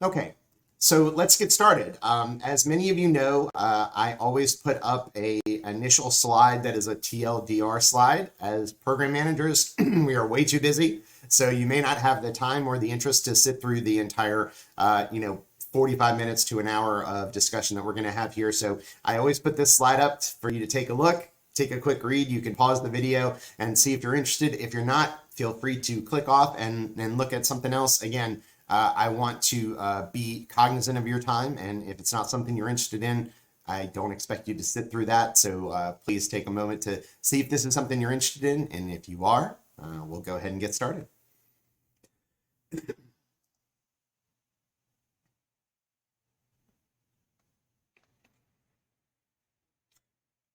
Okay, so let's get started. As many of you know, I always put up a initial slide that is a TLDR slide. As program managers, we are way too busy, so you may not have the time or the interest to sit through the entire, 45 minutes to an hour of discussion that we're going to have here. So I always put this slide up for you to take a look, take a quick read. You can pause the video and see if you're interested. If you're not, feel free to click off and look at something else. Again, I want to be cognizant of your time, and if it's not something you're interested in, I don't expect you to sit through that. So please take a moment to see if this is something you're interested in, and if you are, we'll go ahead and get started.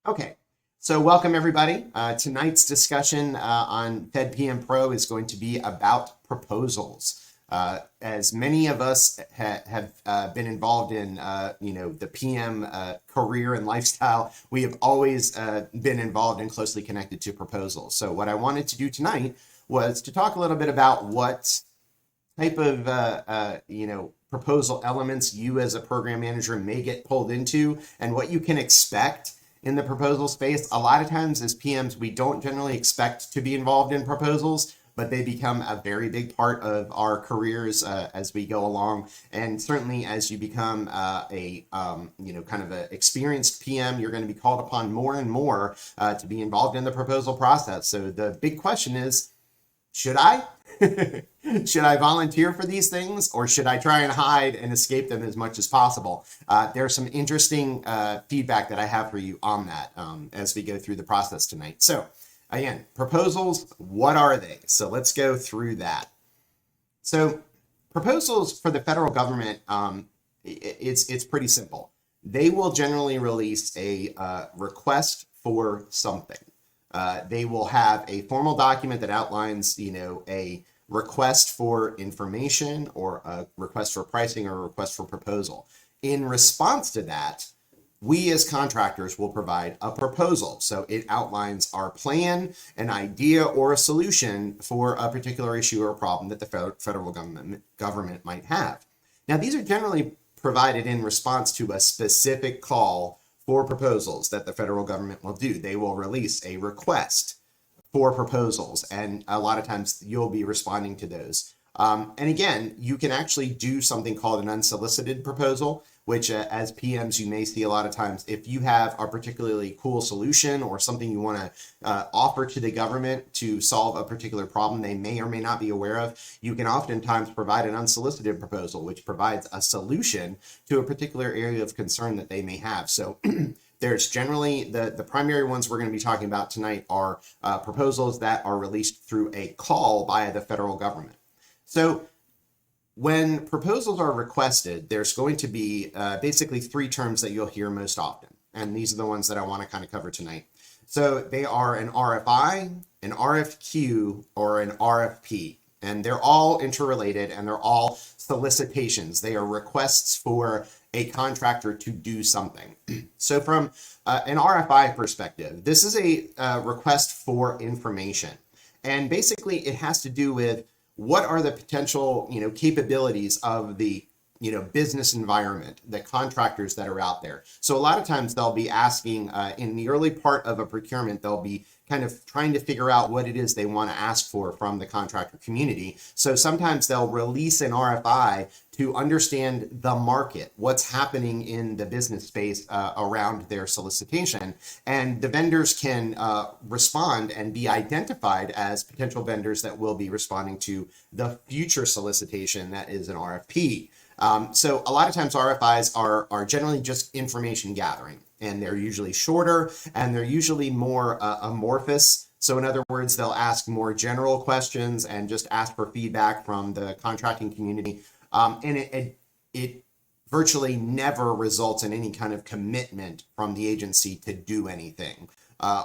Okay, so welcome everybody. Tonight's discussion on Fed PM Pro is going to be about proposals. As many of us have been involved in, the PM career and lifestyle, we have always been involved and closely connected to proposals. So what I wanted to do tonight was to talk a little bit about what type of, proposal elements you as a program manager may get pulled into and what you can expect in the proposal space. A lot of times as PMs, we don't generally expect to be involved in proposals, but they become a very big part of our careers as we go along. And certainly as you become kind of an experienced PM, you're going to be called upon more and more to be involved in the proposal process. So the big question is, should I? Should I volunteer for these things, or should I try and hide and escape them as much as possible? There's some interesting feedback that I have for you on that as we go through the process tonight. So again, proposals, what are they? So let's go through that. So proposals for the federal government, it's pretty simple. They will generally release a request for something. They will have a formal document that outlines, a request for information or a request for pricing or a request for proposal. In response to that, we as contractors will provide a proposal. So it outlines our plan, an idea, or a solution for a particular issue or problem that the federal government might have. Now, these are generally provided in response to a specific call for proposals that the federal government will do. They will release a request for proposals, and a lot of times you'll be responding to those. And again, you can actually do something called an unsolicited proposal, which as PMs, you may see a lot of times. If you have a particularly cool solution or something you want to offer to the government to solve a particular problem they may or may not be aware of, you can oftentimes provide an unsolicited proposal, which provides a solution to a particular area of concern that they may have. So there's generally the primary ones we're going to be talking about tonight are proposals that are released through a call by the federal government. So when proposals are requested, there's going to be basically three terms that you'll hear most often. And these are the ones that I want to kind of cover tonight. So they are an RFI, an RFQ, or an RFP. And they're all interrelated and they're all solicitations. They are requests for a contractor to do something. So from an RFI perspective, this is a request for information. And basically it has to do with what are the potential, capabilities of the, business environment, the contractors that are out there. So a lot of times they'll be asking in the early part of a procurement, they'll be kind of trying to figure out what it is they want to ask for from the contractor community. So sometimes they'll release an RFI to understand the market, what's happening in the business space around their solicitation. And the vendors can respond and be identified as potential vendors that will be responding to the future solicitation that is an RFP. So a lot of times RFIs are generally just information gathering, and they're usually shorter and they're usually more amorphous. So in other words, they'll ask more general questions and just ask for feedback from the contracting community. And it virtually never results in any kind of commitment from the agency to do anything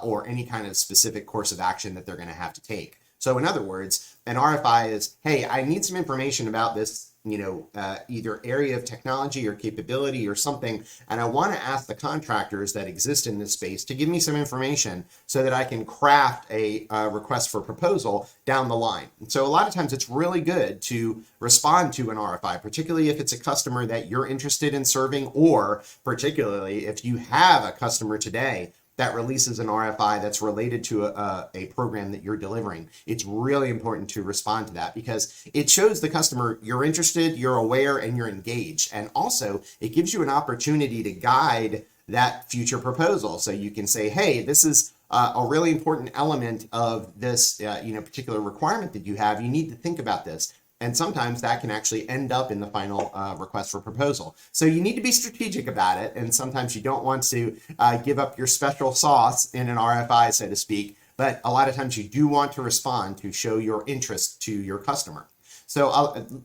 or any kind of specific course of action that they're going to have to take. So in other words, an RFI is, hey, I need some information about this either area of technology or capability or something, and I want to ask the contractors that exist in this space to give me some information so that I can craft a request for proposal down the line. And so a lot of times it's really good to respond to an RFI, particularly if it's a customer that you're interested in serving, or particularly if you have a customer today that releases an RFI that's related to a program that you're delivering. It's really important to respond to that because it shows the customer you're interested, you're aware, and you're engaged. And also, it gives you an opportunity to guide that future proposal. So you can say, hey, this is a really important element of this particular requirement that you have. You need to think about this. And sometimes that can actually end up in the final request for proposal. So you need to be strategic about it. And sometimes you don't want to give up your special sauce in an RFI, so to speak. But a lot of times you do want to respond to show your interest to your customer. So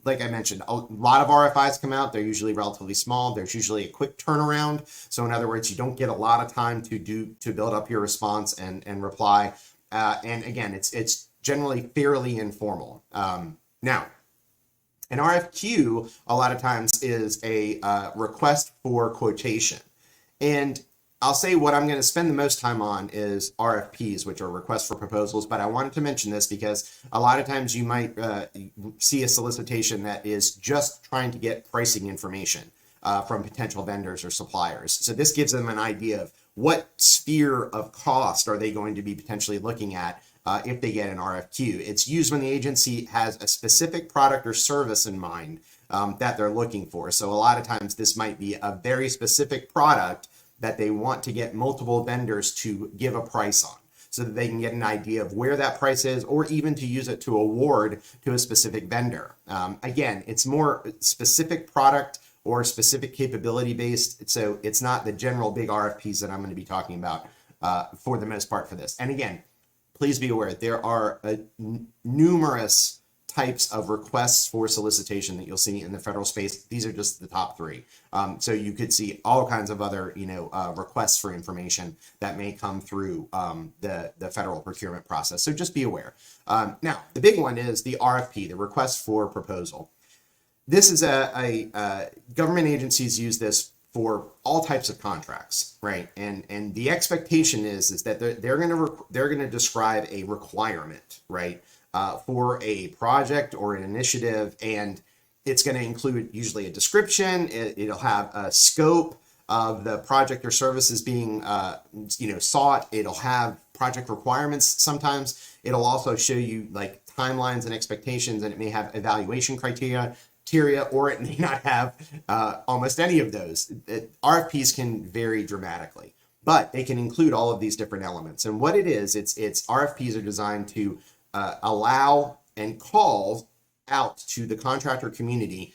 like I mentioned, a lot of RFIs come out. They're usually relatively small. There's usually a quick turnaround. So in other words, you don't get a lot of time to build up your response and reply. And again, it's generally fairly informal. Now, an RFQ, a lot of times, is a request for quotation. And I'll say what I'm going to spend the most time on is RFPs, which are requests for proposals. But I wanted to mention this because a lot of times you might see a solicitation that is just trying to get pricing information from potential vendors or suppliers. So this gives them an idea of what sphere of cost are they going to be potentially looking at if they get an RFQ. It's used when the agency has a specific product or service in mind that they're looking for. So a lot of times this might be a very specific product that they want to get multiple vendors to give a price on so that they can get an idea of where that price is, or even to use it to award to a specific vendor. Again, it's more specific product or specific capability based. So it's not the general big RFPs that I'm going to be talking about for the most part for this. And again, please be aware, there are numerous types of requests for solicitation that you'll see in the federal space. These are just the top three. So you could see all kinds of other, requests for information that may come through the federal procurement process. So just be aware. Now, the big one is the RFP, the request for proposal. This is a government agencies use this for all types of contracts, right? And the expectation is that they're going to describe a requirement, right, for a project or an initiative, and it's going to include usually a description. It'll have a scope of the project or services being sought. It'll have project requirements. Sometimes it'll also show you like timelines and expectations, and it may have evaluation criteria, or it may not have almost any of those. RFPs can vary dramatically, but they can include all of these different elements. And what it is, it's RFPs are designed to allow and call out to the contractor community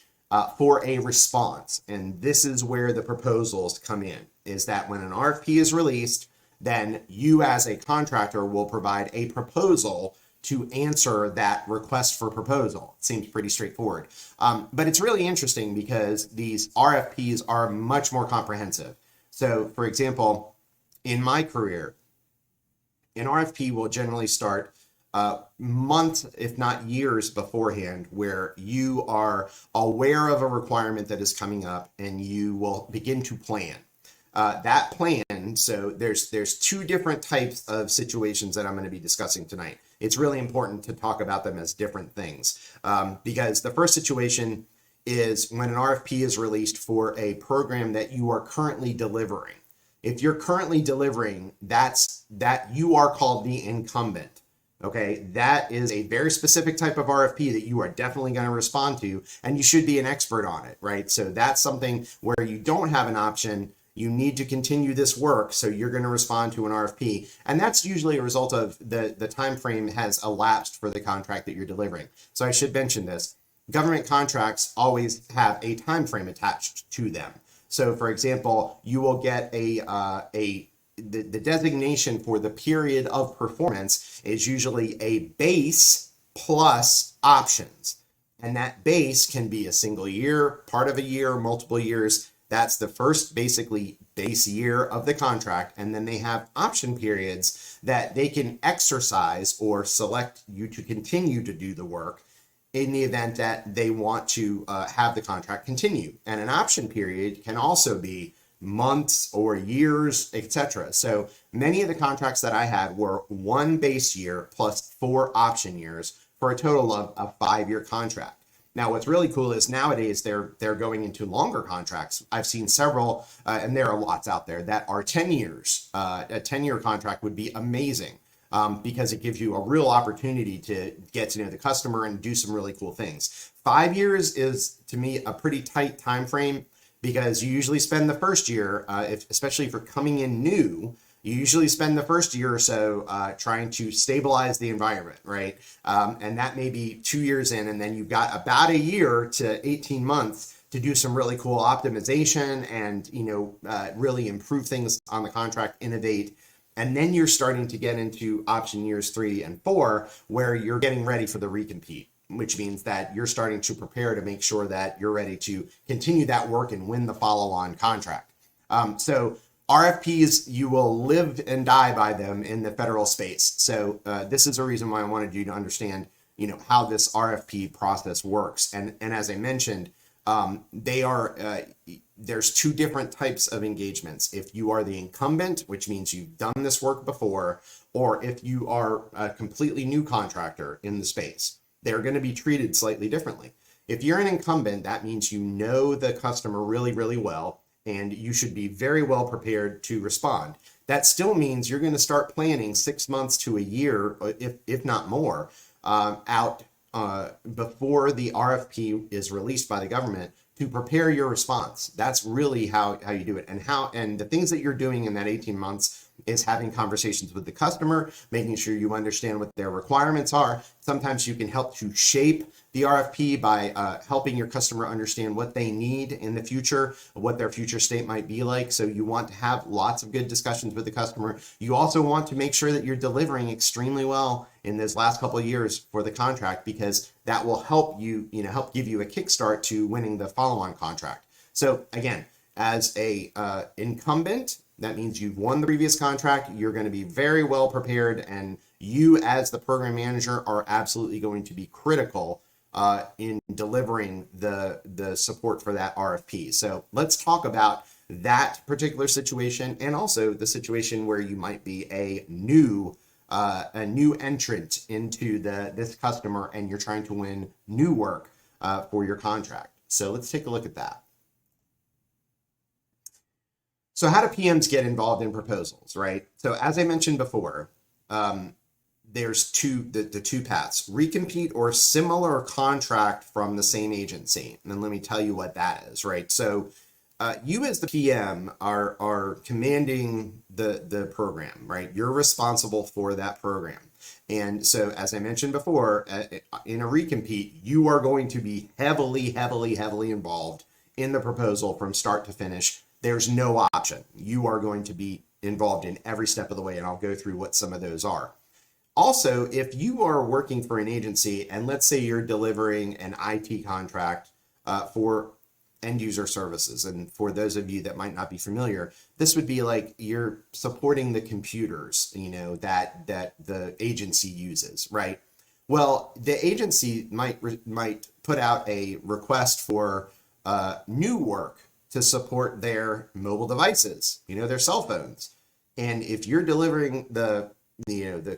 for a response. And this is where the proposals come in, is that when an RFP is released, then you as a contractor will provide a proposal to answer that request for proposal. It seems pretty straightforward. But it's really interesting because these RFPs are much more comprehensive. So for example, in my career, an RFP will generally start months, if not years beforehand, where you are aware of a requirement that is coming up and you will begin to plan. That plan, so there's two different types of situations that I'm going to be discussing tonight. It's really important to talk about them as different things because the first situation is when an RFP is released for a program that you are currently delivering. If you're currently delivering, that you are called the incumbent. Okay, that is a very specific type of RFP that you are definitely going to respond to, and you should be an expert on it, right? So that's something where you don't have an option. You need to continue this work, so you're going to respond to an RFP, and that's usually a result of the time frame has elapsed for the contract that you're delivering. So I should mention this: government contracts always have a time frame attached to them. So, for example, you will get the designation for the period of performance is usually a base plus options, and that base can be a single year, part of a year, multiple years. That's the first basically base year of the contract. And then they have option periods that they can exercise or select you to continue to do the work in the event that they want to have the contract continue. And an option period can also be months or years, etc. So many of the contracts that I had were 1 base year plus 4 option years for a total of a 5-year contract. Now, what's really cool is nowadays they're going into longer contracts. I've seen several, and there are lots out there that are 10 years. A 10-year contract would be amazing because it gives you a real opportunity to get to know the customer and do some really cool things. 5 years is, to me, a pretty tight time frame because you usually spend the first year, especially if you're coming in new, you usually spend the first year or so trying to stabilize the environment, right? And that may be 2 years in, and then you've got about a year to 18 months to do some really cool optimization and really improve things on the contract, innovate. And then you're starting to get into option years 3 and 4, where you're getting ready for the recompete, which means that you're starting to prepare to make sure that you're ready to continue that work and win the follow-on contract. So RFPs, you will live and die by them in the federal space. So this is a reason why I wanted you to understand, how this RFP process works. And as I mentioned, there's 2 different types of engagements. If you are the incumbent, which means you've done this work before, or if you are a completely new contractor in the space, they're going to be treated slightly differently. If you're an incumbent, that means you know the customer really, really well, and you should be very well prepared to respond. That still means you're going to start planning 6 months to a year, if not more, out before the RFP is released by the government to prepare your response. That's really how you do it. And the things that you're doing in that 18 months is having conversations with the customer, making sure you understand what their requirements are. Sometimes you can help to shape the RFP by helping your customer understand what they need in the future, what their future state might be like. So you want to have lots of good discussions with the customer. You also want to make sure that you're delivering extremely well in those last couple of years for the contract, because that will help help give you a kickstart to winning the follow-on contract. So again, as a incumbent, that means you've won the previous contract. You're going to be very well prepared, and you as the program manager are absolutely going to be critical in delivering the support for that RFP. So let's talk about that particular situation, and also the situation where you might be a new entrant into this customer, and you're trying to win new work for your contract. So let's take a look at that. So how do PMs get involved in proposals, right? So as I mentioned before, there's the 2 paths: recompete or similar contract from the same agency. And then let me tell you what that is, right? So you as the PM are commanding the program, right? You're responsible for that program. And so as I mentioned before, in a recompete, you are going to be heavily involved in the proposal from start to finish. There's no option. You are going to be involved in every step of the way, and I'll go through what some of those are. Also, if you are working for an agency, and let's say you're delivering an IT contract for end user services, and for those of you that might not be familiar, this would be like you're supporting the computers, that the agency uses, right? Well, the agency might put out a request for new work to support their mobile devices, their cell phones. And if you're delivering the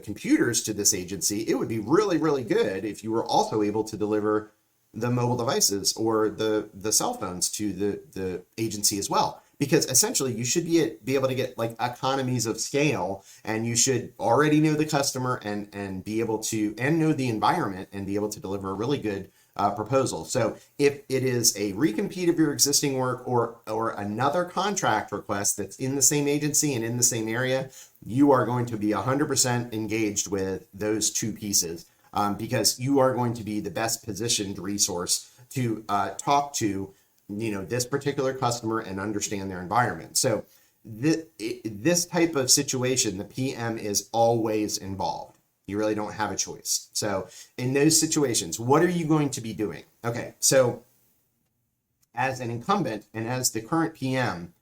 computers to this agency, it would be really, really good if you were also able to deliver the mobile devices or the cell phones to the agency as well. Because essentially you should be able to get like economies of scale, and you should already know the customer and be able to, and know the environment, and be able to deliver a really good proposal. So if it is a recompete of your existing work or another contract request that's in the same agency and in the same area, you are going to be 100% engaged with those 2 pieces, because you are going to be the best positioned resource to talk to this particular customer and understand their environment. So this type of situation, the PM is always involved. You really don't have a choice. So in those situations, what are you going to be doing? Okay, so as an incumbent and as the current PM,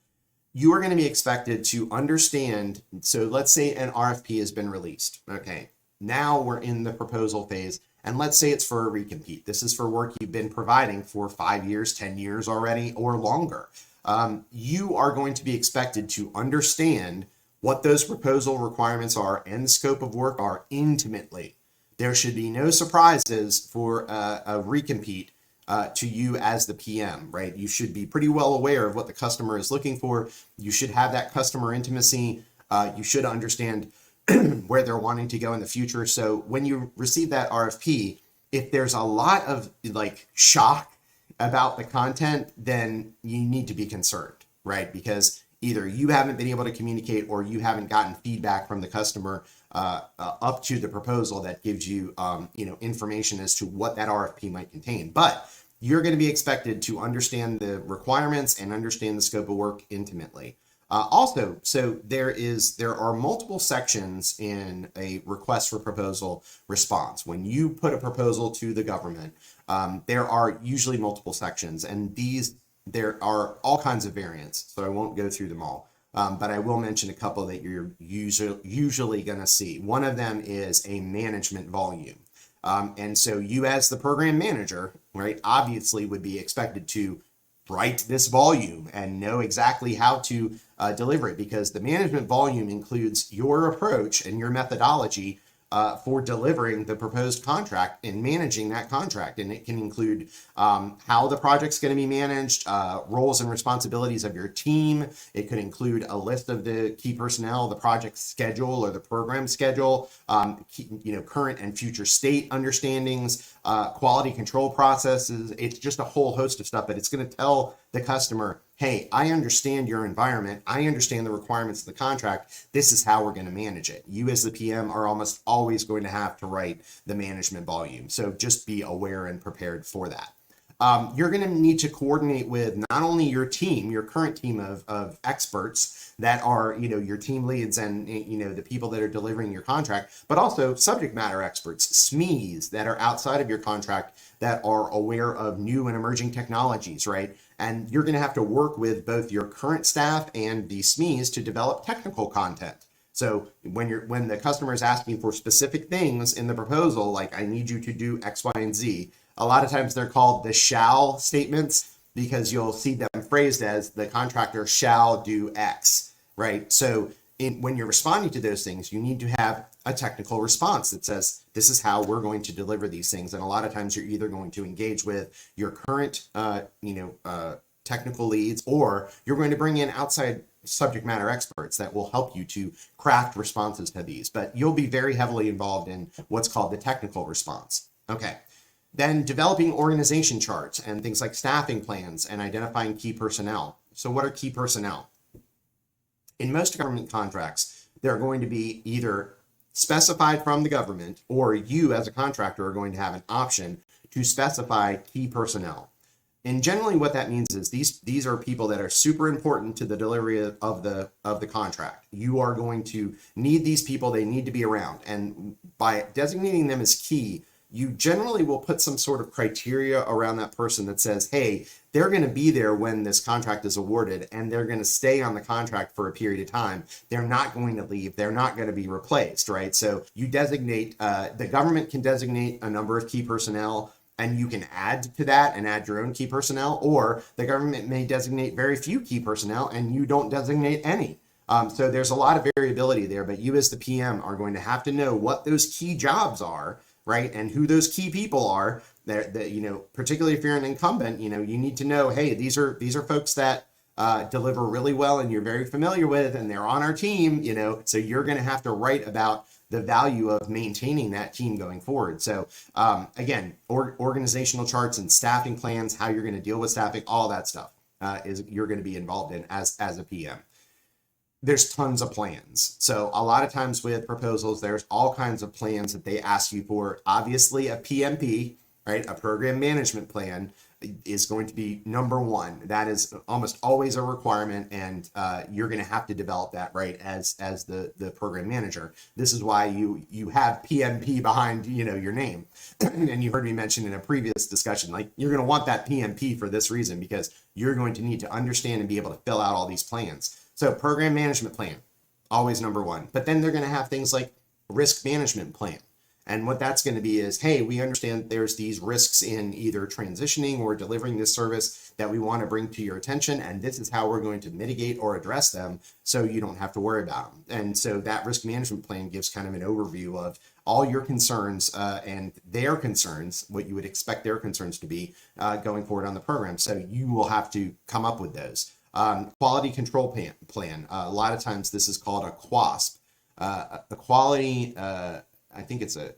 you are going to be expected to understand. So let's say an RFP has been released. Okay, now we're in the proposal phase, And let's say it's for a recompete. This is for work you've been providing for 5 years, 10 years already, or longer. You are going to be expected to understand what those proposal requirements are and the scope of work are intimately. There should be no surprises for a recompete to you as the PM, right? You should be pretty well aware of what the customer is looking for. You should have that customer intimacy. You should understand where they're wanting to go in the future. So when you receive that RFP, if there's a lot of like shock about the content, then you need to be concerned, right? Because either you haven't been able to communicate or you haven't gotten feedback from the customer up to the proposal that gives you, information as to what that RFP might contain. But you're going to be expected to understand the requirements and understand the scope of work intimately. So there are multiple sections in a request for proposal response. When you put a proposal to the government, there are usually multiple sections, and there are all kinds of variants, so I won't go through them all. But I will mention a couple that you're usually going to see. One of them is a management volume. And so you as the program manager, right, obviously would be expected to write this volume and know exactly how to deliver it, because the management volume includes your approach and your methodology for delivering the proposed contract and managing that contract. And it can include how the project's going to be managed, roles and responsibilities of your team. It could include a list of the key personnel, the project schedule or the program schedule, current and future state understandings, quality control processes. It's just a whole host of stuff, but it's going to tell the customer, hey, I understand your environment. I understand the requirements of the contract. This is how we're going to manage it. You as the PM are almost always going to have to write the management volume. So just be aware and prepared for that. You're going to need to coordinate with not only your team, your current team of experts that are, your team leads and, the people that are delivering your contract, but also subject matter experts, SMEs that are outside of your contract that are aware of new and emerging technologies, right? And you're going to have to work with both your current staff and the SMEs to develop technical content. So when the customer is asking for specific things in the proposal, like I need you to do X, Y, and Z, a lot of times they're called the shall statements because you'll see them phrased as the contractor shall do X, right? So when you're responding to those things, you need to have a technical response that says, this is how we're going to deliver these things. And a lot of times you're either going to engage with your current, technical leads, or you're going to bring in outside subject matter experts that will help you to craft responses to these. But you'll be very heavily involved in what's called the technical response. Okay. Then developing organization charts and things like staffing plans and identifying key personnel. So what are key personnel? In most government contracts, they're going to be either specified from the government, or you as a contractor are going to have an option to specify key personnel. And generally what that means is these are people that are super important to the delivery of the contract. You are going to need these people. They need to be around. And by designating them as key, you generally will put some sort of criteria around that person that says, hey, they're going to be there when this contract is awarded, and they're going to stay on the contract for a period of time. They're not going to leave. They're not going to be replaced, right? So you designate, the government can designate a number of key personnel, and you can add to that and add your own key personnel, or the government may designate very few key personnel and you don't designate any. So there's a lot of variability there, but you as the PM are going to have to know what those key jobs are, right? And who those key people are. That particularly if you're an incumbent, you need to know, hey, these are folks that deliver really well and you're very familiar with, and they're on our team, so you're going to have to write about the value of maintaining that team going forward. So again, organizational charts and staffing plans, how you're going to deal with staffing, all that stuff you're going to be involved in as a PM. There's tons of plans. So a lot of times with proposals, there's all kinds of plans that they ask you for. Obviously a PMP, right? A program management plan is going to be number one. That is almost always a requirement, and you're going to have to develop that, right, as the program manager. This is why you have PMP behind your name. And you heard me mention in a previous discussion, like you're going to want that PMP for this reason, because you're going to need to understand and be able to fill out all these plans. So program management plan, always number one. But then they're going to have things like risk management plan. And what that's going to be is, hey, we understand there's these risks in either transitioning or delivering this service that we want to bring to your attention, and this is how we're going to mitigate or address them so you don't have to worry about them. And so that risk management plan gives kind of an overview of all your concerns and their concerns, what you would expect their concerns to be going forward on the program. So you will have to come up with those. Quality control plan. A lot of times this is called a QASP. A quality, I think it's a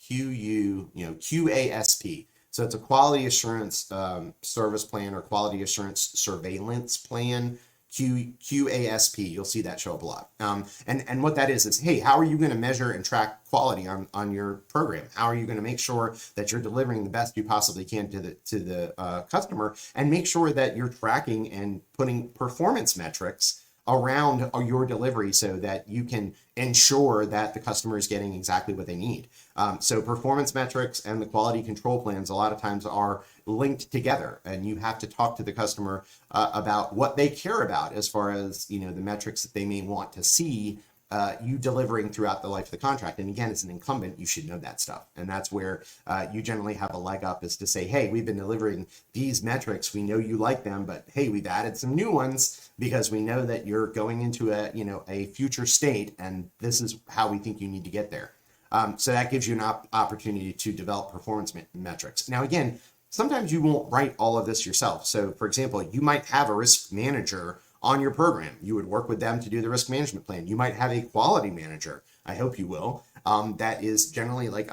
QASP. So it's a quality assurance service plan or quality assurance surveillance plan. QASP, you'll see that show up a lot. And what that is, hey, how are you going to measure and track quality on your program? How are you going to make sure that you're delivering the best you possibly can to the customer, and make sure that you're tracking and putting performance metrics around your delivery so that you can ensure that the customer is getting exactly what they need. So performance metrics and the quality control plans a lot of times are linked together, and you have to talk to the customer about what they care about as far as the metrics that they may want to see you delivering throughout the life of the contract. And again, as an incumbent, you should know that stuff. And that's where you generally have a leg up, is to say, hey, we've been delivering these metrics. We know you like them, but hey, we've added some new ones because we know that you're going into a future state, and this is how we think you need to get there. So that gives you an opportunity to develop performance metrics. Now, again, sometimes you won't write all of this yourself. So for example, you might have a risk manager on your program. You would work with them to do the risk management plan. You might have a quality manager, I hope you will, that is generally like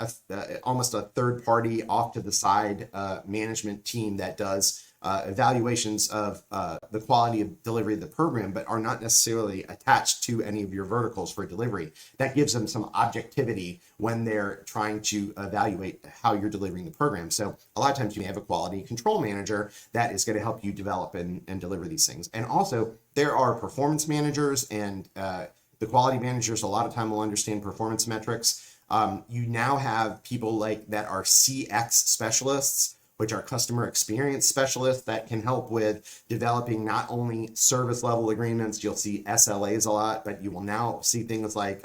almost a third party off to the side management team that does evaluations of the quality of delivery of the program, but are not necessarily attached to any of your verticals for delivery. That gives them some objectivity when they're trying to evaluate how you're delivering the program. So a lot of times you may have a quality control manager that is going to help you develop and deliver these things. And also there are performance managers, and the quality managers a lot of time will understand performance metrics. You now have people like that are CX specialists, which are customer experience specialists, that can help with developing not only service level agreements. You'll see SLAs a lot, but you will now see things like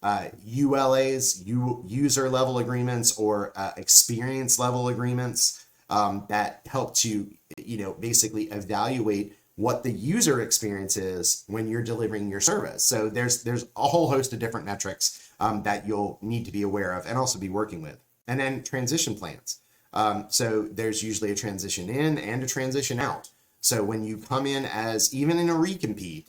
ULAs, user level agreements, or experience level agreements that help to basically evaluate what the user experience is when you're delivering your service. So there's a whole host of different metrics that you'll need to be aware of and also be working with. And then transition plans. So there's usually a transition in and a transition out. So when you come in as even in a recompete,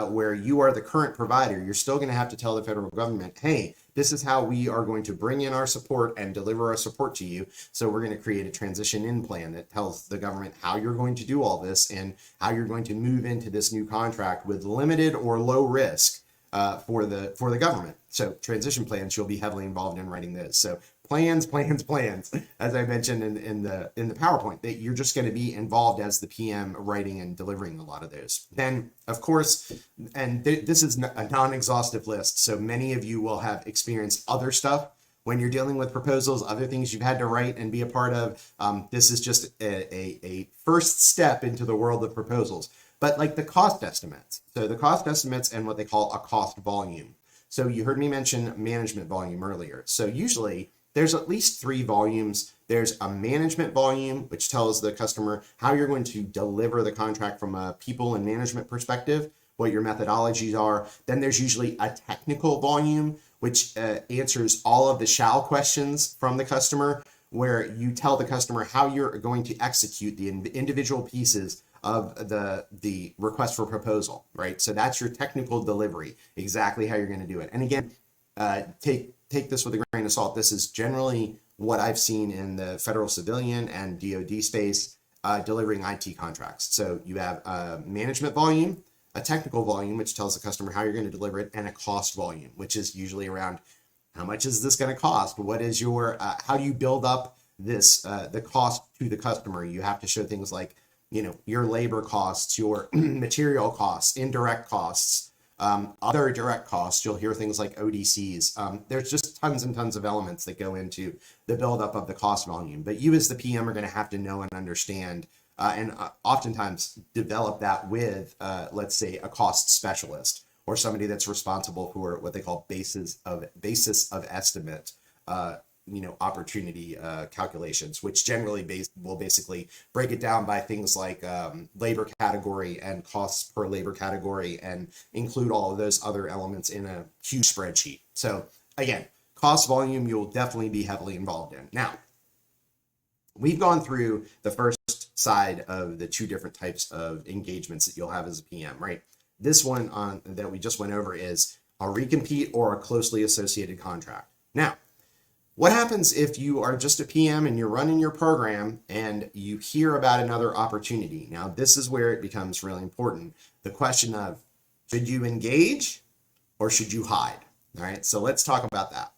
where you are the current provider, you're still going to have to tell the federal government, hey, this is how we are going to bring in our support and deliver our support to you. So we're going to create a transition in plan that tells the government how you're going to do all this and how you're going to move into this new contract with limited or low risk for the government. So transition plans, you'll be heavily involved in writing those. So plans, as I mentioned in the PowerPoint, that you're just going to be involved as the PM writing and delivering a lot of those. Then, of course, and this is a non-exhaustive list, so many of you will have experienced other stuff when you're dealing with proposals, other things you've had to write and be a part of. This is just a first step into the world of proposals. But like the cost estimates. So the cost estimates and what they call a cost volume. So you heard me mention management volume earlier. So usually there's at least 3 volumes. There's a management volume, which tells the customer how you're going to deliver the contract from a people and management perspective, what your methodologies are. Then there's usually a technical volume, which answers all of the shall questions from the customer, where you tell the customer how you're going to execute the individual pieces of the request for proposal, right? So that's your technical delivery, exactly how you're going to do it. And again, take this with a grain of salt. This is generally what I've seen in the federal civilian and DoD space delivering IT contracts. So you have a management volume, a technical volume, which tells the customer how you're going to deliver it, and a cost volume, which is usually around how much is this going to cost? What is your, how do you build up this, the cost to the customer? You have to show things like, your labor costs, your material costs, indirect costs, other direct costs. You'll hear things like ODCs. There's just tons and tons of elements that go into the buildup of the cost volume. But you as the PM are going to have to know and understand and oftentimes develop that with, let's say, a cost specialist or somebody that's responsible for what they call basis of estimate opportunity calculations, which generally will basically break it down by things like labor category and costs per labor category, and include all of those other elements in a huge spreadsheet. So again, cost volume you'll definitely be heavily involved in. Now, we've gone through the first side of the two different types of engagements that you'll have as a PM, right? This one that we just went over is a recompete or a closely associated contract. Now, what happens if you are just a PM and you're running your program and you hear about another opportunity? Now, this is where it becomes really important. The question of, should you engage or should you hide? All right, so let's talk about that.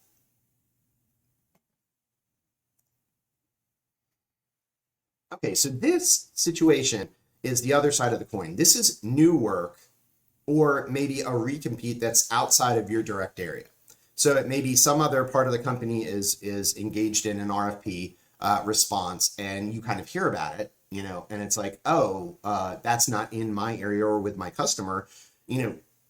Okay, so this situation is the other side of the coin. This is new work or maybe a recompete that's outside of your direct area. So it may be some other part of the company is engaged in an RFP response, and you kind of hear about it, and it's like, oh, that's not in my area or with my customer.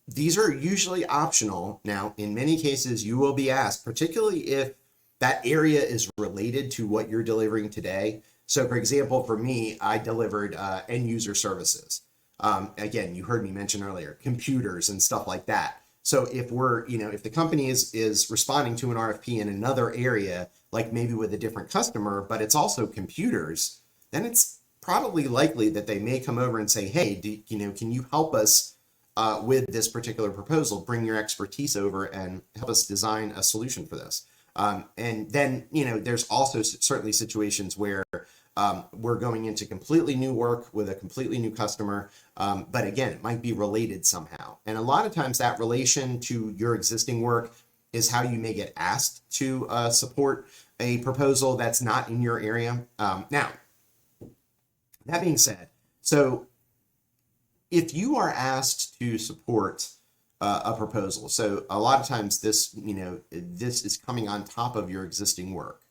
These are usually optional. Now, in many cases, you will be asked, particularly if that area is related to what you're delivering today. So for example, for me, I delivered end user services. Again, you heard me mention earlier, computers and stuff like that. So if if the company is responding to an RFP in another area, like maybe with a different customer, but it's also computers, then it's probably likely that they may come over and say, hey, can you help us with this particular proposal? Bring your expertise over and help us design a solution for this. And then, there's also certainly situations where we're going into completely new work with a completely new customer. But again, it might be related somehow. And a lot of times that relation to your existing work is how you may get asked to support a proposal that's not in your area. Now, that being said, so if you are asked to support a proposal, so a lot of times this is coming on top of your existing work.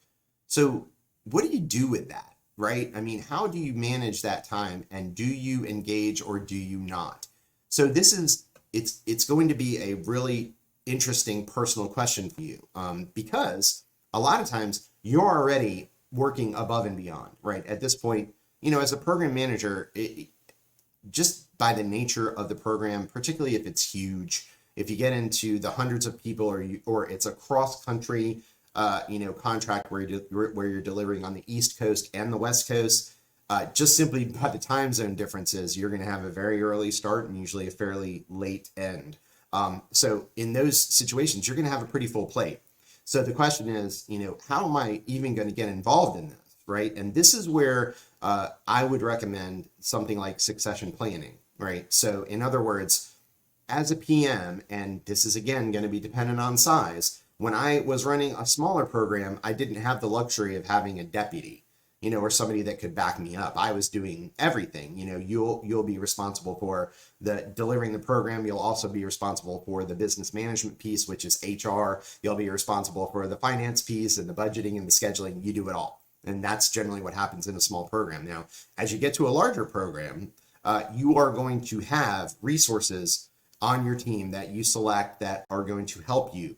So what do you do with that? Right? I mean, how do you manage that time, and do you engage or do you not? So it's going to be a really interesting personal question for you, because a lot of times you're already working above and beyond, right? At this point, as a program manager, just by the nature of the program, particularly if it's huge, if you get into the hundreds of people or it's a cross-country contract where you're delivering on the East Coast and the West Coast, just simply by the time zone differences, you're going to have a very early start and usually a fairly late end. So in those situations, you're going to have a pretty full plate. So the question is, how am I even going to get involved in this, right? And this is where I would recommend something like succession planning, right? So in other words, as a PM, and this is again going to be dependent on size, when I was running a smaller program, I didn't have the luxury of having a deputy, or somebody that could back me up. I was doing everything. You'll be responsible for delivering the program. You'll also be responsible for the business management piece, which is HR. You'll be responsible for the finance piece and the budgeting and the scheduling. You do it all. And that's generally what happens in a small program. Now, as you get to a larger program, you are going to have resources on your team that you select that are going to help you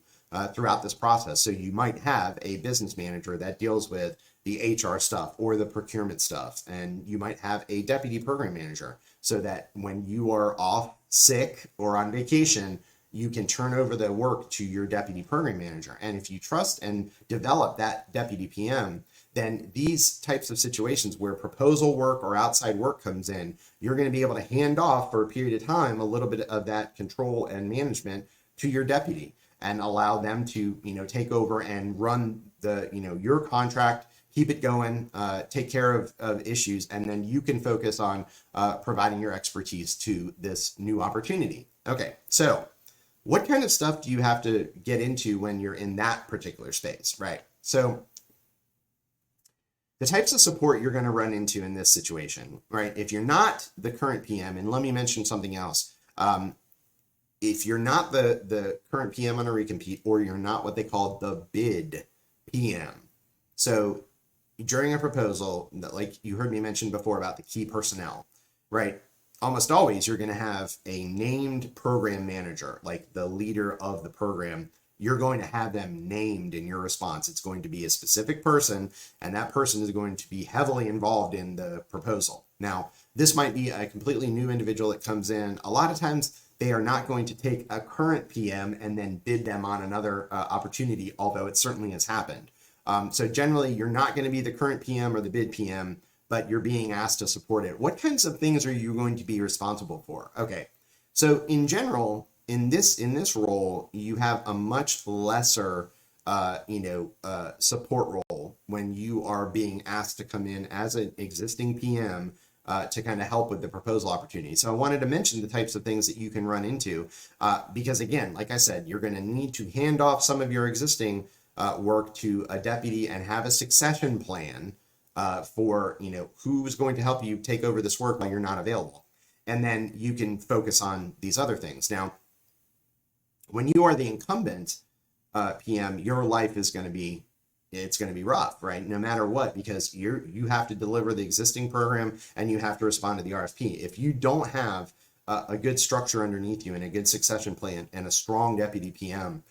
throughout this process. So you might have a business manager that deals with the HR stuff or the procurement stuff, and you might have a deputy program manager so that when you are off sick or on vacation, you can turn over the work to your deputy program manager. And if you trust and develop that deputy PM, then these types of situations where proposal work or outside work comes in, you're going to be able to hand off for a period of time a little bit of that control and management to your deputy, and allow them to, take over and run your contract, keep it going, take care of issues, and then you can focus on providing your expertise to this new opportunity. Okay, so what kind of stuff do you have to get into when you're in that particular space, right? So the types of support you're going to run into in this situation, right? If you're not the current PM, and let me mention something else. If you're not the current PM on a recompete, or you're not what they call the bid PM. So during a proposal, like you heard me mention before about the key personnel, right? Almost always you're going to have a named program manager, like the leader of the program, you're going to have them named in your response. It's going to be a specific person, and that person is going to be heavily involved in the proposal. Now, this might be a completely new individual that comes in. A lot of times they are not going to take a current PM and then bid them on another opportunity, although it certainly has happened. So generally, you're not going to be the current PM or the bid PM, but you're being asked to support it. What kinds of things are you going to be responsible for? Okay, so in general, in this role, you have a much lesser support role when you are being asked to come in as an existing PM to kind of help with the proposal opportunity. So I wanted to mention the types of things that you can run into because again, like I said, you're going to need to hand off some of your existing work to a deputy and have a succession plan for who's going to help you take over this work while you're not available. And then you can focus on these other things. Now, when you are the incumbent PM, your life is going to be rough, right? No matter what, because you have to deliver the existing program and you have to respond to the RFP. If you don't have a good structure underneath you and a good succession plan and a strong deputy PM,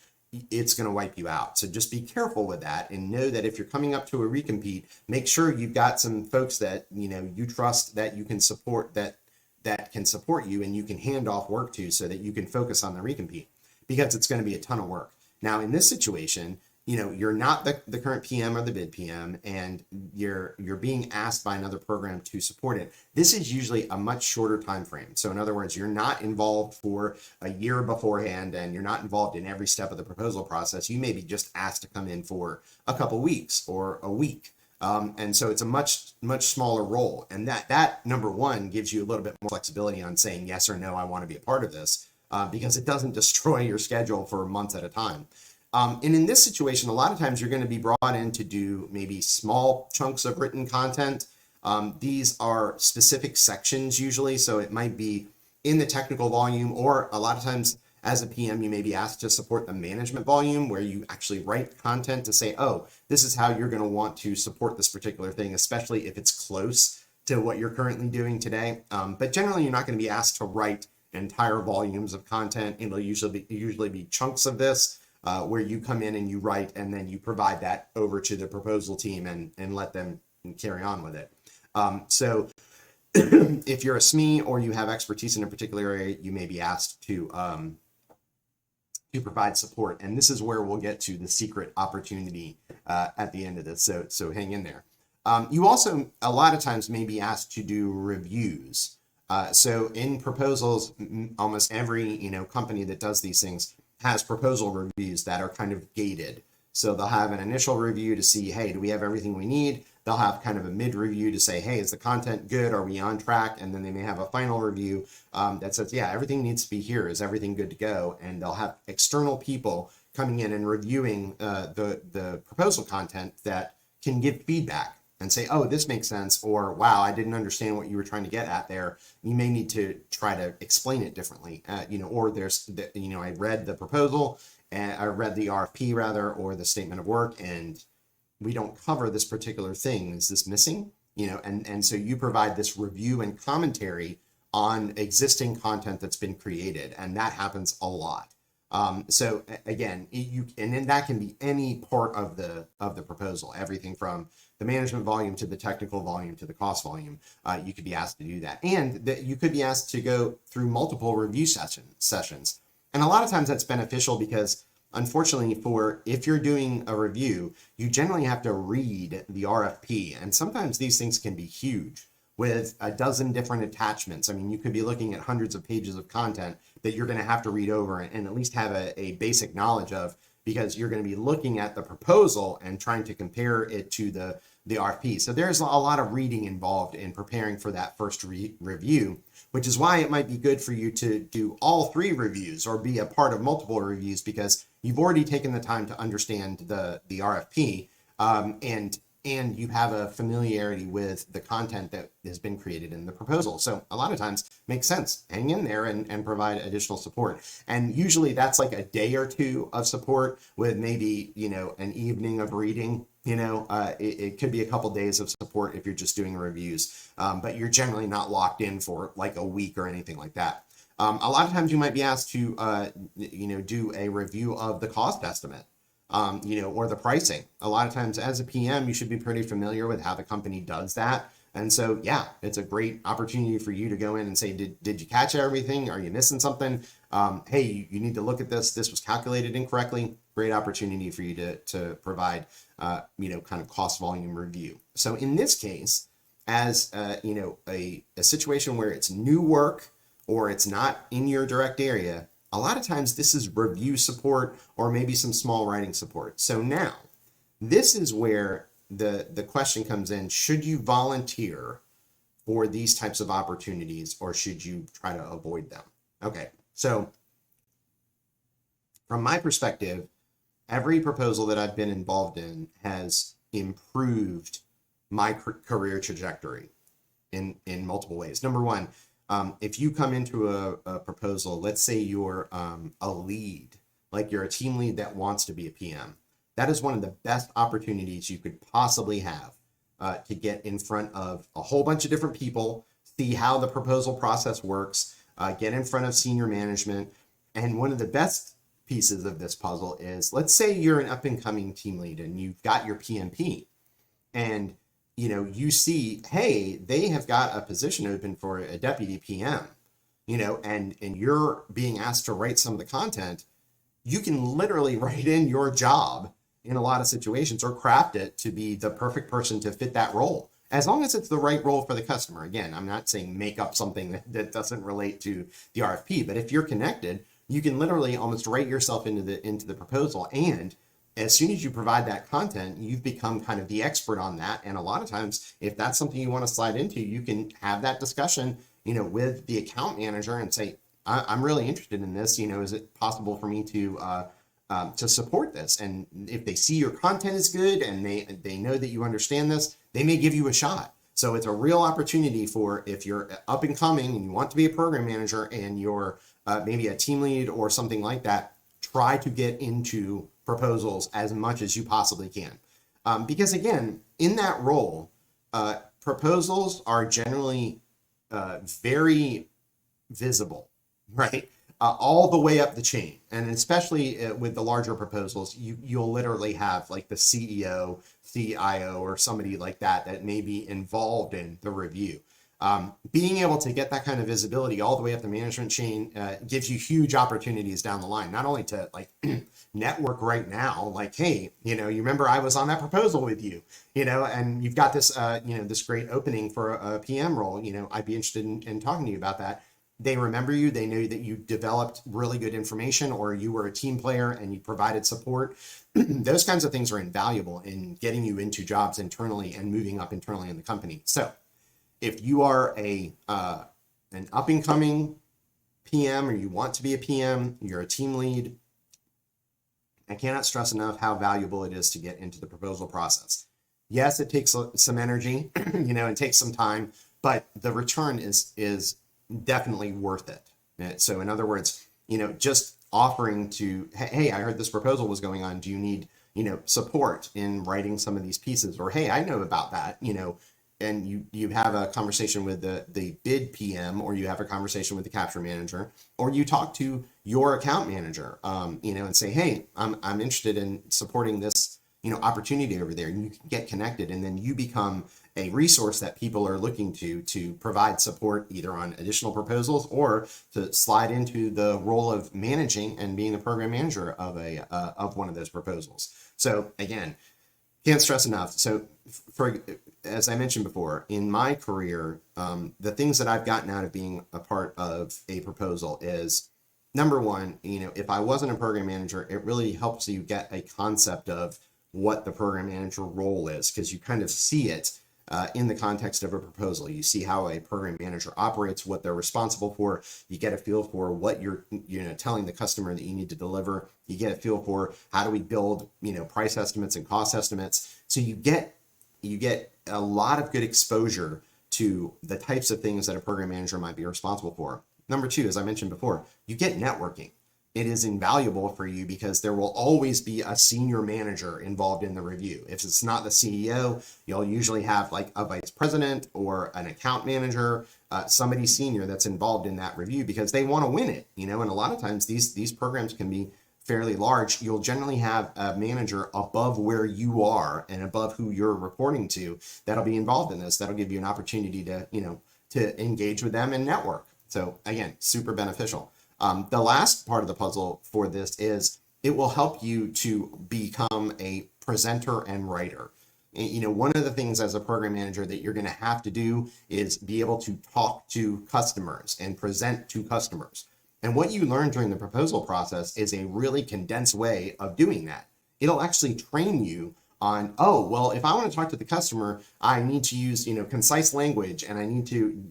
it's going to wipe you out. So just be careful with that and know that if you're coming up to a recompete, make sure you've got some folks that you trust, that you can support, that can support you and you can hand off work to, so that you can focus on the recompete, because it's going to be a ton of work. Now in this situation, you're not the current PM or the bid PM, and you're being asked by another program to support it. This is usually a much shorter time frame. So in other words, you're not involved for a year beforehand, and you're not involved in every step of the proposal process. You may be just asked to come in for a couple weeks or a week. And so it's a much smaller role. And that number one gives you a little bit more flexibility on saying yes or no, I want to be a part of this, because it doesn't destroy your schedule for months at a time. And in this situation, a lot of times you're going to be brought in to do maybe small chunks of written content. These are specific sections usually, so it might be in the technical volume, or a lot of times as a PM, you may be asked to support the management volume, where you actually write content to say, oh, this is how you're going to want to support this particular thing, especially if it's close to what you're currently doing today. But generally, you're not going to be asked to write entire volumes of content. It'll usually be chunks of this, where you come in and you write, and then you provide that over to the proposal team and let them carry on with it. So if you're a SME or you have expertise in a particular area, you may be asked to provide support. And this is where we'll get to the secret opportunity at the end of this. So hang in there. You also, a lot of times, may be asked to do reviews. So in proposals, almost every company that does these things has proposal reviews that are kind of gated. So they'll have an initial review to see, hey, do we have everything we need? They'll have kind of a mid review to say, hey, is the content good? Are we on track? And then they may have a final review that says, yeah, everything needs to be here. Is everything good to go? And they'll have external people coming in and reviewing the proposal content that can give feedback and say, oh, this makes sense, or wow, I didn't understand what you were trying to get at there. You may need to try to explain it differently, or there's, I read the proposal, and I read the RFP rather, or the statement of work, and we don't cover this particular thing. Is this missing? And so you provide this review and commentary on existing content that's been created, and that happens a lot. So again, and then that can be any part of the proposal, everything from the management volume to the technical volume to the cost volume. You could be asked to do that, and you could be asked to go through multiple review sessions. And a lot of times that's beneficial because, unfortunately, if you're doing a review, you generally have to read the RFP, and sometimes these things can be huge with a dozen different attachments. I mean, you could be looking at hundreds of pages of content that you're going to have to read over and at least have a basic knowledge of, because you're going to be looking at the proposal and trying to compare it to the RFP. So there's a lot of reading involved in preparing for that first review, which is why it might be good for you to do all three reviews or be a part of multiple reviews, because you've already taken the time to understand the RFP, and you have a familiarity with the content that has been created in the proposal. So a lot of times makes sense. Hang in there and provide additional support. And usually that's like a day or two of support with maybe, an evening of reading. It could be a couple days of support if you're just doing reviews, but you're generally not locked in for like a week or anything like that. A lot of times you might be asked to, do a review of the cost estimate, or the pricing. A lot of times as a PM, you should be pretty familiar with how the company does that. And so, yeah, it's a great opportunity for you to go in and say, did you catch everything? Are you missing something? Hey, you need to look at this. This was calculated incorrectly. Great opportunity for you to provide, kind of cost volume review. So in this case, as, a situation where it's new work or it's not in your direct area, a lot of times this is review support or maybe some small writing support. So now this is where the question comes in: should you volunteer for these types of opportunities or should you try to avoid them? Okay, so from my perspective, every proposal that I've been involved in has improved my career trajectory in multiple ways. Number one, if you come into a proposal, let's say you're a lead, like you're a team lead that wants to be a PM, that is one of the best opportunities you could possibly have to get in front of a whole bunch of different people, see how the proposal process works, get in front of senior management. And one of the best pieces of this puzzle is, let's say you're an up and coming team lead and you've got your PMP and you see, hey, they have got a position open for a deputy PM, and you're being asked to write some of the content. You can literally write in your job in a lot of situations or craft it to be the perfect person to fit that role, as long as it's the right role for the customer. Again, I'm not saying make up something that doesn't relate to the RFP, but if you're connected, you can literally almost write yourself into the proposal. And as soon as you provide that content, you've become kind of the expert on that. And a lot of times, if that's something you want to slide into, you can have that discussion, with the account manager and say, I'm really interested in this. Is it possible for me to support this? And if they see your content is good and they know that you understand this, they may give you a shot. So it's a real opportunity for, if you're up and coming and you want to be a program manager and you're maybe a team lead or something like that, try to get into proposals as much as you possibly can. Because again, in that role, proposals are generally very visible, right? All the way up the chain. And especially with the larger proposals, you'll literally have like the CEO, CIO, or somebody like that may be involved in the review. Being able to get that kind of visibility all the way up the management chain gives you huge opportunities down the line, not only to like network right now, like, hey, you remember I was on that proposal with you, and you've got this, this great opening for a PM role, I'd be interested in talking to you about that. They remember you, they know that you developed really good information or you were a team player and you provided support. Those kinds of things are invaluable in getting you into jobs internally and moving up internally in the company. So if you are an up and coming PM or you want to be a PM, you're a team lead, I cannot stress enough how valuable it is to get into the proposal process. Yes, it takes some energy, and takes some time, but the return is definitely worth it. So in other words, just offering to, hey, I heard this proposal was going on. Do you need, support in writing some of these pieces? Or, hey, I know about that, and you have a conversation with the bid PM, or you have a conversation with the capture manager, or you talk to your account manager, and say, hey, I'm interested in supporting this, opportunity over there, and you can get connected, and then you become a resource that people are looking to provide support either on additional proposals or to slide into the role of managing and being the program manager of one of those proposals. So again, can't stress enough. So as I mentioned before, in my career, the things that I've gotten out of being a part of a proposal is, number one, if I wasn't a program manager, it really helps you get a concept of what the program manager role is, because you kind of see it in the context of a proposal. You see how a program manager operates, what they're responsible for. You get a feel for what you're telling the customer that you need to deliver. You get a feel for how do we build price estimates and cost estimates. So you get a lot of good exposure to the types of things that a program manager might be responsible for. Number two, as I mentioned before, you get networking. It is invaluable for you because there will always be a senior manager involved in the review. If it's not the CEO, you'll usually have like a vice president or an account manager, somebody senior that's involved in that review because they want to win it, and a lot of times these programs can be fairly large. You'll generally have a manager above where you are and above who you're reporting to that'll be involved in this. That'll give you an opportunity to, to engage with them and network. So again, super beneficial. The last part of the puzzle for this is it will help you to become a presenter and writer. One of the things as a program manager that you're going to have to do is be able to talk to customers and present to customers. And what you learn during the proposal process is a really condensed way of doing that. It'll actually train you on, oh, well, if I want to talk to the customer, I need to use, concise language, and I need to,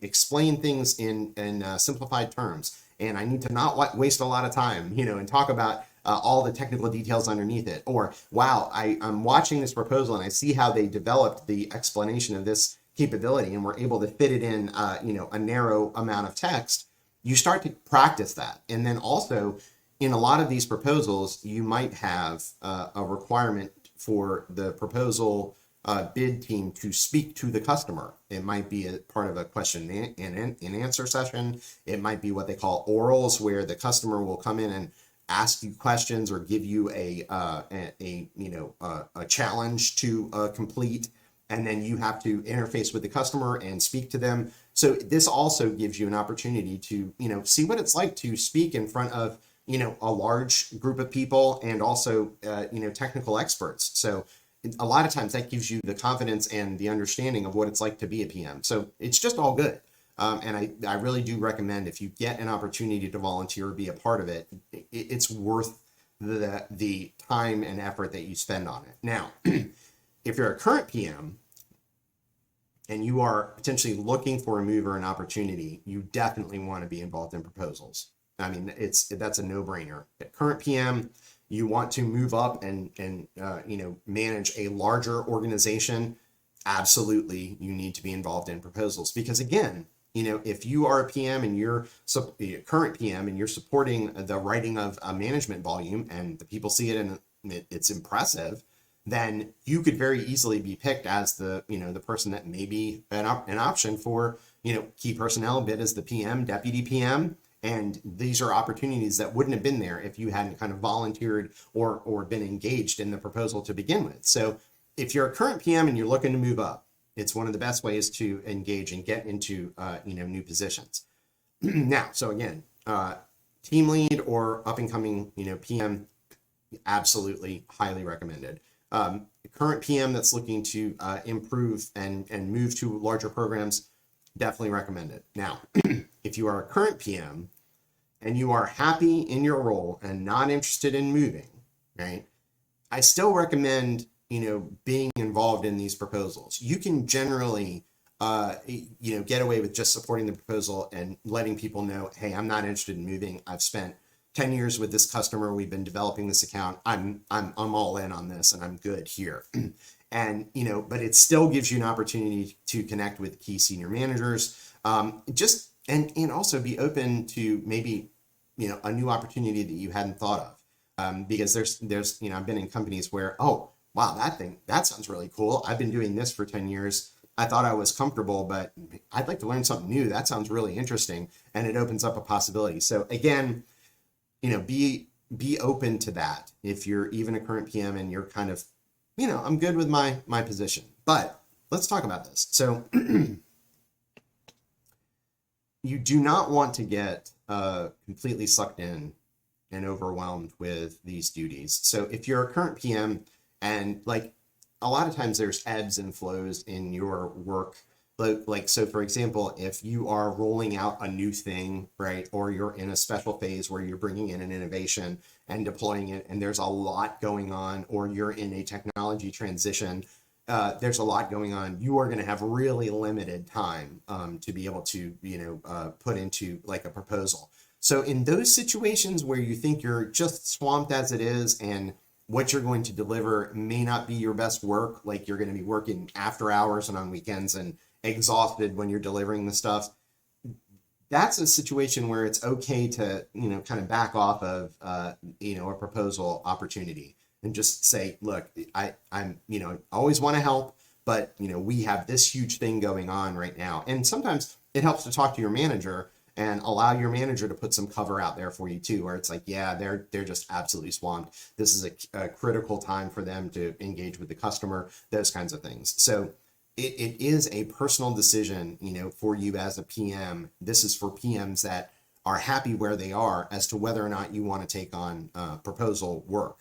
explain things in simplified terms. And I need to not waste a lot of time, and talk about all the technical details underneath it. Or, wow, I'm watching this proposal and I see how they developed the explanation of this capability and were able to fit it in, a narrow amount of text. You start to practice that. And then also, in a lot of these proposals, you might have a requirement for the proposal bid team to speak to the customer. It might be a part of a question and answer session. It might be what they call orals, where the customer will come in and ask you questions or give you a challenge to complete, and then you have to interface with the customer and speak to them. So this also gives you an opportunity to, see what it's like to speak in front of, a large group of people and also, technical experts. So a lot of times that gives you the confidence and the understanding of what it's like to be a PM. So it's just all good. And I really do recommend, if you get an opportunity to volunteer or be a part of it, it's worth the time and effort that you spend on it. Now, if you're a current PM, and you are potentially looking for a move or an opportunity, you definitely want to be involved in proposals. I mean, that's a no-brainer. At current PM, you want to move up and manage a larger organization. Absolutely, you need to be involved in proposals, because again, if you are a PM and you're a current PM and you're supporting the writing of a management volume and the people see it and it's impressive, then you could very easily be picked as the person that may be an option for, key personnel bid as the PM, deputy PM. And these are opportunities that wouldn't have been there if you hadn't kind of volunteered or been engaged in the proposal to begin with. So if you're a current PM and you're looking to move up, it's one of the best ways to engage and get into, new positions. Now, so again, team lead or up and coming, PM, absolutely highly recommended. Current PM that's looking to improve and move to larger programs, definitely recommend it. Now, if you are a current PM and you are happy in your role and not interested in moving, right, I still recommend, being involved in these proposals. You can generally, get away with just supporting the proposal and letting people know, hey, I'm not interested in moving. I've spent 10 years with this customer. We've been developing this account. I'm all in on this and I'm good here. And, but it still gives you an opportunity to connect with key senior managers, and also be open to maybe, a new opportunity that you hadn't thought of. Because there's, I've been in companies where, oh, wow, that sounds really cool. I've been doing this for 10 years. I thought I was comfortable, but I'd like to learn something new. That sounds really interesting. And it opens up a possibility. So again, be open to that. If you're even a current PM and you're kind of, I'm good with my position, but let's talk about this. So you do not want to get completely sucked in and overwhelmed with these duties. So if you're a current PM and like a lot of times there's ebbs and flows in your work. So for example, if you are rolling out a new thing, right, or you're in a special phase where you're bringing in an innovation and deploying it, and there's a lot going on, or you're in a technology transition, there's a lot going on. You are going to have really limited time to be able to, put into like a proposal. So in those situations where you think you're just swamped as it is, and what you're going to deliver may not be your best work, like you're going to be working after hours and on weekends and exhausted when you're delivering the stuff, that's a situation where it's okay to, kind of back off of, a proposal opportunity and just say, look, I'm always want to help, but we have this huge thing going on right now. And sometimes it helps to talk to your manager and allow your manager to put some cover out there for you too, where it's like, yeah, they're just absolutely swamped. This is a critical time for them to engage with the customer, those kinds of things. So it is a personal decision, for you as a PM. This is for PMs that are happy where they are as to whether or not you want to take on proposal work.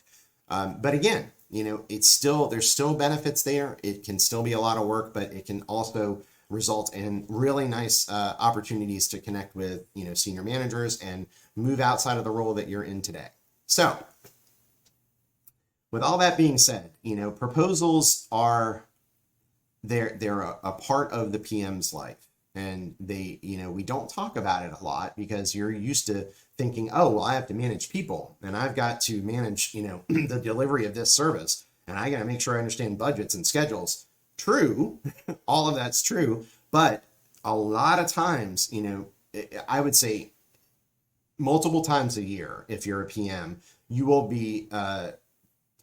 But again, there's still benefits there. It can still be a lot of work, but it can also result in really nice opportunities to connect with, senior managers and move outside of the role that you're in today. So with all that being said, proposals are, they're a part of the PM's life. And we don't talk about it a lot because you're used to thinking, oh, well, I have to manage people and I've got to manage, the delivery of this service. And I got to make sure I understand budgets and schedules. True. All of that's true. But a lot of times, I would say multiple times a year, if you're a PM, you will be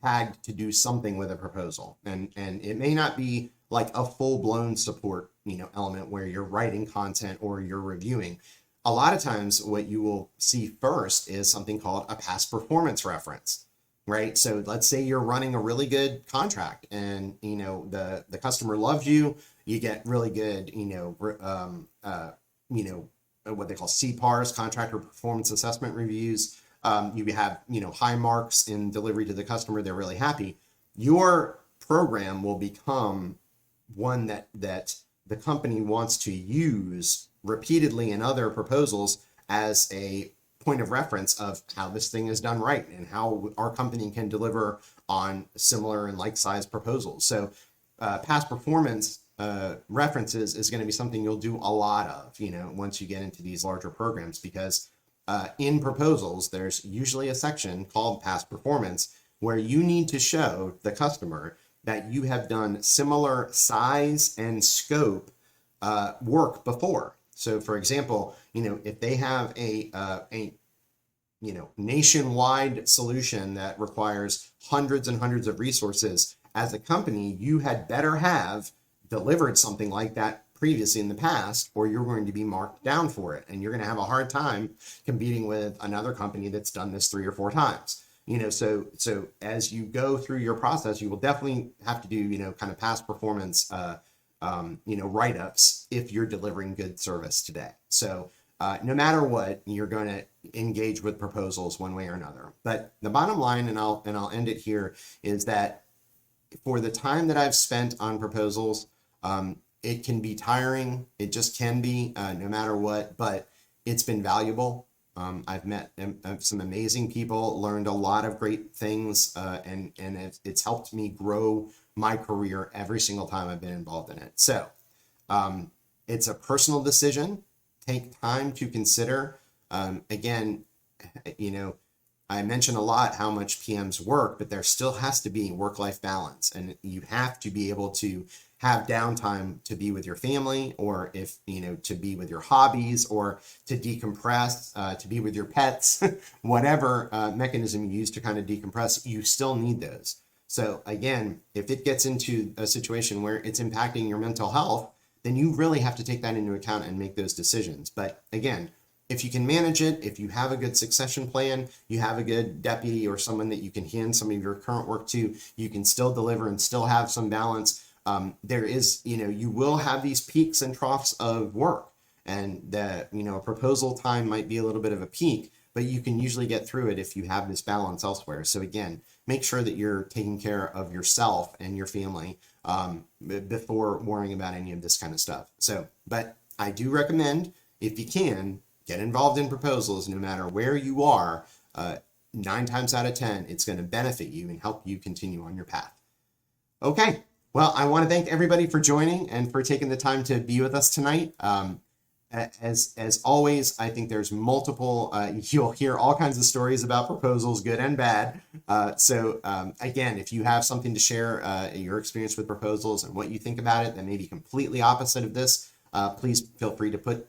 tagged to do something with a proposal. And it may not be like a full-blown support element where you're writing content or you're reviewing. A lot of times what you will see first is something called a past performance reference, right? So let's say you're running a really good contract and the customer loves you, you get really good what they call CPARs, contractor performance assessment reviews. You have high marks in delivery to the customer, they're really happy. Your program will become one that the company wants to use repeatedly in other proposals as a point of reference of how this thing is done right and how our company can deliver on similar and like-sized proposals. So past performance references is going to be something you'll do a lot of, once you get into these larger programs, because in proposals, there's usually a section called past performance where you need to show the customer that you have done similar size and scope work before. So for example, if they have a nationwide solution that requires hundreds and hundreds of resources, as a company, you had better have delivered something like that previously in the past, or you're going to be marked down for it. And you're going to have a hard time competing with another company that's done this 3 or 4 times. So as you go through your process, you will definitely have to do, kind of past performance, write-ups if you're delivering good service today. So no matter what, you're going to engage with proposals one way or another. But the bottom line, and I'll end it here, is that for the time that I've spent on proposals, it can be tiring. It just can be, no matter what, but it's been valuable. I've met some amazing people, learned a lot of great things, and it's helped me grow my career every single time I've been involved in it. So it's a personal decision. Take time to consider. Again, I mention a lot how much PMs work, but there still has to be work-life balance, and you have to be able to have downtime to be with your family, or if to be with your hobbies, or to decompress, to be with your pets, whatever mechanism you use to kind of decompress, you still need those. So again, if it gets into a situation where it's impacting your mental health, then you really have to take that into account and make those decisions. But again, if you can manage it, if you have a good succession plan, you have a good deputy or someone that you can hand some of your current work to, you can still deliver and still have some balance. There is, you will have these peaks and troughs of work, and the, a proposal time might be a little bit of a peak, but you can usually get through it if you have this balance elsewhere. So again, make sure that you're taking care of yourself and your family before worrying about any of this kind of stuff. So, but I do recommend, if you can, get involved in proposals no matter where you are. 9 times out of 10, it's going to benefit you and help you continue on your path. Okay. Well, I want to thank everybody for joining and for taking the time to be with us tonight. As always, I think there's multiple, you'll hear all kinds of stories about proposals, good and bad. So again, if you have something to share, your experience with proposals and what you think about it that may be completely opposite of this, please feel free to put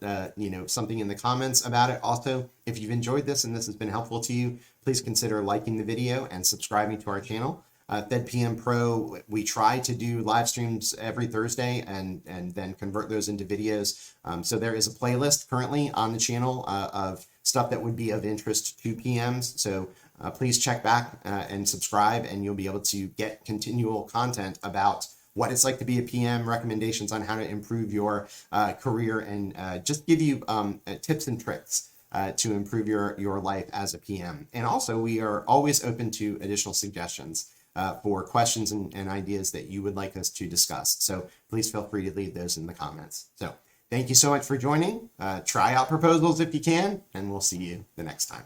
something in the comments about it. Also, if you've enjoyed this and this has been helpful to you, please consider liking the video and subscribing to our channel. Fed PM Pro, we try to do live streams every Thursday and then convert those into videos. So there is a playlist currently on the channel of stuff that would be of interest to PMs. So please check back and subscribe, and you'll be able to get continual content about what it's like to be a PM, recommendations on how to improve your career, and just give you tips and tricks to improve your life as a PM. And also, we are always open to additional suggestions for questions and ideas that you would like us to discuss. So please feel free to leave those in the comments. So thank you so much for joining. Try out proposals if you can, and we'll see you the next time.